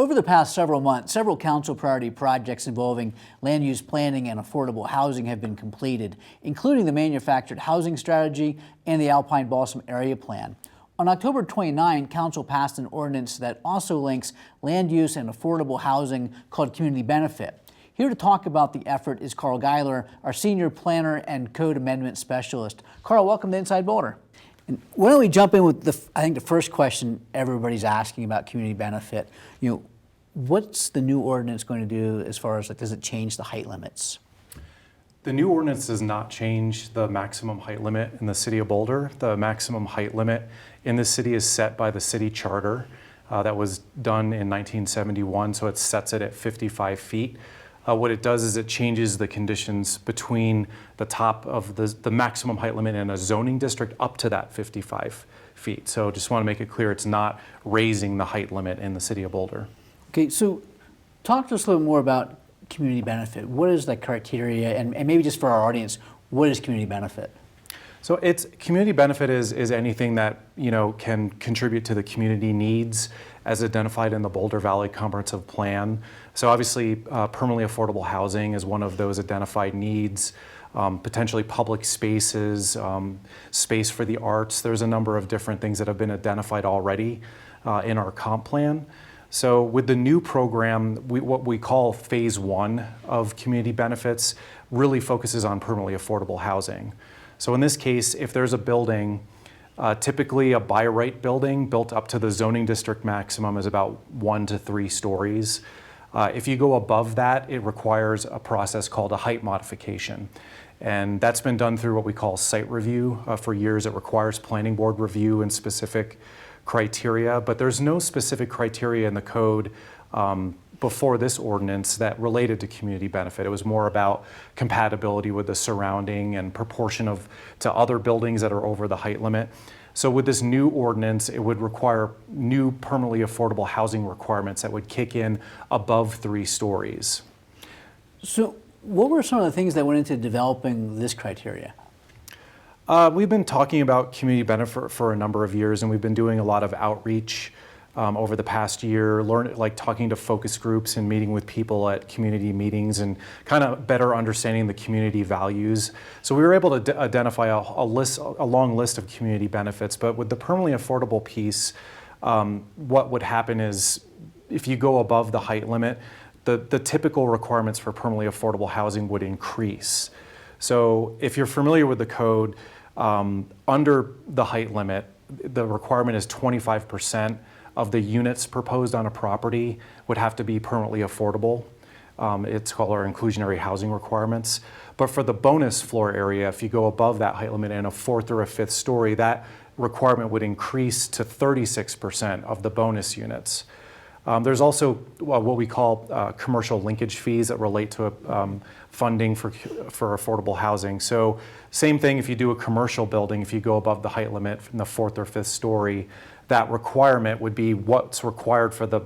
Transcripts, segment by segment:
Over the past several months, several council priority projects involving land use planning and affordable housing have been completed, including the manufactured housing strategy and the Alpine Balsam Area Plan. On October 29, Council passed an ordinance that also links land use and affordable housing called Community Benefit. Here to talk about the effort is Carl Geiler, our Senior Planner and Code Amendment Specialist. Carl, welcome to Inside Boulder. And why don't we jump in with the first question everybody's asking about Community Benefit. What's the new ordinance going to do as far as, does it change the height limits? The new ordinance does not change the maximum height limit in the city of Boulder. The maximum height limit in the city is set by the city charter that was done in 1971, so it sets it at 55 feet. What it does is it changes the conditions between the top of the maximum height limit in a zoning district up to that 55 feet. So just want to make it clear it's not raising the height limit in the city of Boulder. Okay, so talk to us a little more about community benefit. What is the criteria, and maybe just for our audience, what is community benefit? So community benefit is anything that can contribute to the community needs as identified in the Boulder Valley Comprehensive Plan. So obviously permanently affordable housing is one of those identified needs, potentially public spaces, space for the arts. There's a number of different things that have been identified already in our comp plan. So with the new program, what we call phase one of community benefits really focuses on permanently affordable housing. So in this case, if there's a building, typically a by right building built up to the zoning district maximum is about 1 to 3 stories. If you go above that, it requires a process called a height modification. And that's been done through what we call site review. For years, it requires planning board review and specific criteria, but there's no specific criteria in the code before this ordinance that related to community benefit. It was more about compatibility with the surrounding and proportion to other buildings that are over the height limit. So with this new ordinance, it would require new permanently affordable housing requirements that would kick in above 3 stories. So what were some of the things that went into developing this criteria? We've been talking about community benefit for a number of years, and we've been doing a lot of outreach over the past year, talking to focus groups and meeting with people at community meetings and kind of better understanding the community values. So we were able to identify a long list of community benefits, but with the permanently affordable piece, what would happen is if you go above the height limit, the typical requirements for permanently affordable housing would increase. So if you're familiar with the code, under the height limit, the requirement is 25% of the units proposed on a property would have to be permanently affordable. It's called our inclusionary housing requirements. But for the bonus floor area, if you go above that height limit in a 4th or a 5th story, that requirement would increase to 36% of the bonus units. There's also what we call commercial linkage fees that relate to funding for affordable housing. So same thing if you do a commercial building, if you go above the height limit in the 4th or 5th story, that requirement would be what's required for the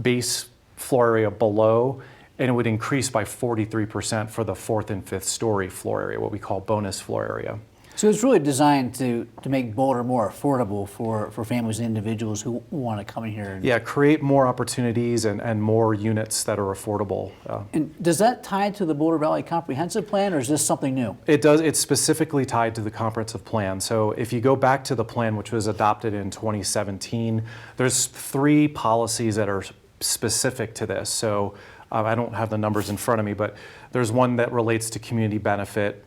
base floor area below, and it would increase by 43% for the 4th and 5th story floor area, what we call bonus floor area. So it's really designed to make Boulder more affordable for families and individuals who want to come in here. Yeah, create more opportunities and more units that are affordable. And does that tie to the Boulder Valley Comprehensive Plan, or is this something new? It does. It's specifically tied to the comprehensive plan. So if you go back to the plan, which was adopted in 2017, there's 3 policies that are specific to this. So I don't have the numbers in front of me, but there's one that relates to community benefit.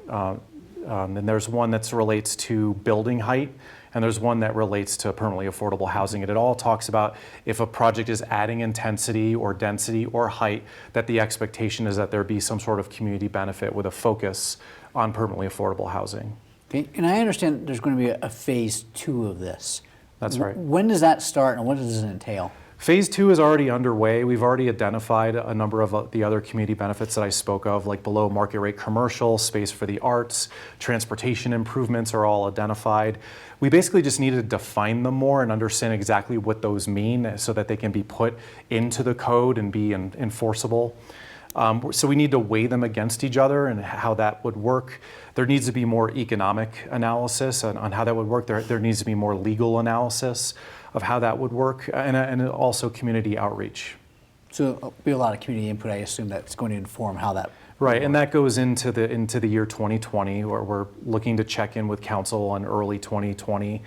And there's one that relates to building height, and there's one that relates to permanently affordable housing. And it all talks about if a project is adding intensity or density or height, that the expectation is that there be some sort of community benefit with a focus on permanently affordable housing. Okay, and I understand there's going to be a phase 2 of this. That's right. When does that start, and what does it entail? Phase 2 is already underway. We've already identified a number of the other community benefits that I spoke of, like below market rate commercial, space for the arts, transportation improvements are all identified. We basically just need to define them more and understand exactly what those mean so that they can be put into the code and be enforceable. So we need to weigh them against each other and how that would work. There needs to be more economic analysis on how that would work. There needs to be more legal analysis of how that would work, and also community outreach. So there'll be a lot of community input. I assume that's going to inform how that. Right, and that goes into the year 2020, where we're looking to check in with council on early 2020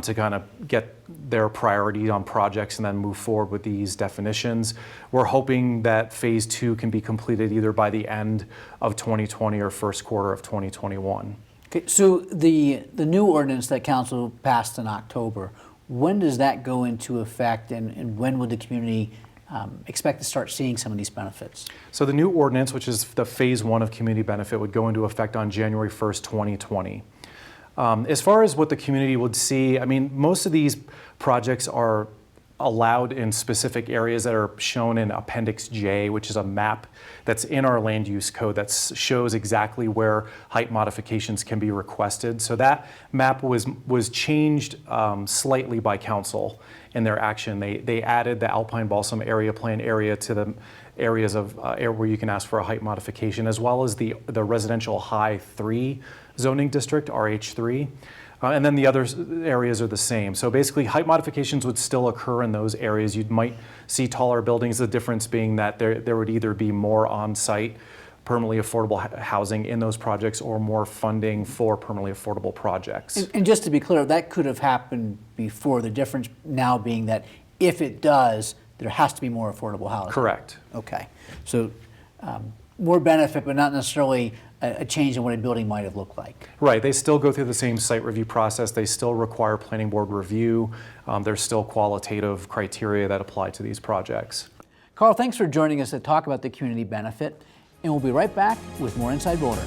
to kind of get their priority on projects and then move forward with these definitions. We're hoping that phase 2 can be completed either by the end of 2020 or first quarter of 2021. Okay, so the new ordinance that council passed in October, when does that go into effect, and when would the community expect to start seeing some of these benefits? So the new ordinance, which is the phase 1 of community benefit, would go into effect on January 1st, 2020. As far as what the community would see, I mean, most of these projects are allowed in specific areas that are shown in Appendix J, which is a map that's in our land use code that shows exactly where height modifications can be requested. So that map was changed slightly by council in their action. They added the Alpine Balsam area plan area to the areas of where you can ask for a height modification, as well as the residential high 3 zoning district, RH3. And then the other areas are the same. So basically, height modifications would still occur in those areas. You might see taller buildings, the difference being that there would either be more on-site permanently affordable housing in those projects or more funding for permanently affordable projects. And just to be clear, that could have happened before, the difference now being that if it does, there has to be more affordable housing. Correct. Okay. So more benefit, but not necessarily a change in what a building might have looked like. Right. They still go through the same site review process. They still require planning board review. There's still qualitative criteria that apply to these projects. Carl, thanks for joining us to talk about the community benefit, and we'll be right back with more Inside Boulder.